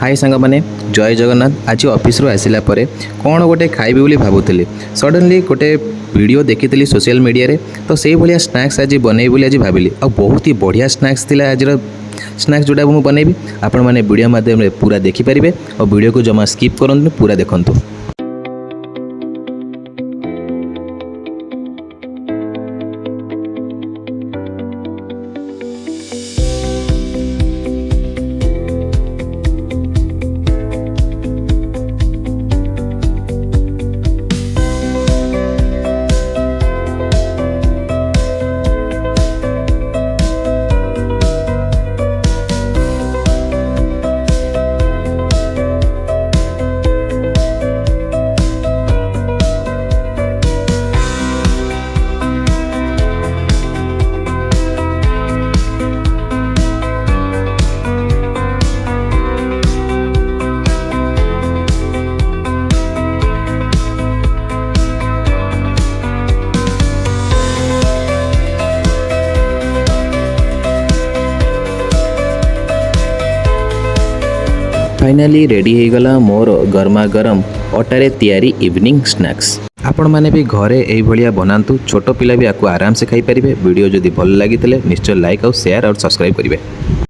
हाय सांग मैंने जय जगन्नाथ। आज ऑफिस रू आसिला परे कौन गोटे खाइबी बोली भावुली सडनली गोटे वीडियो देखी सोशल मीडिया रे तो से भाया स्नैक्स आज बनई बोली आज भाविली आ बहुत ही बढ़िया स्नैक्स थिला आज स्नैक्स जोटा मुझे बनैबी आपण मैंने वीडियो माध्यम पूरा देखिपारे और वीडियो को जमा स्किप करंतु पूरा देखंतु। फाइनाली रेडी हो गला मोर गरमा गरम अटारे तैयारी इवनिंग स्नैक्स। आपण मैंने भी घरे यही भाया बनातु छोट पिला भी आपको आराम से खाई पारे। वीडियो जदि भल लगी निश्चय लाइक और शेयर और सब्सक्राइब करेंगे।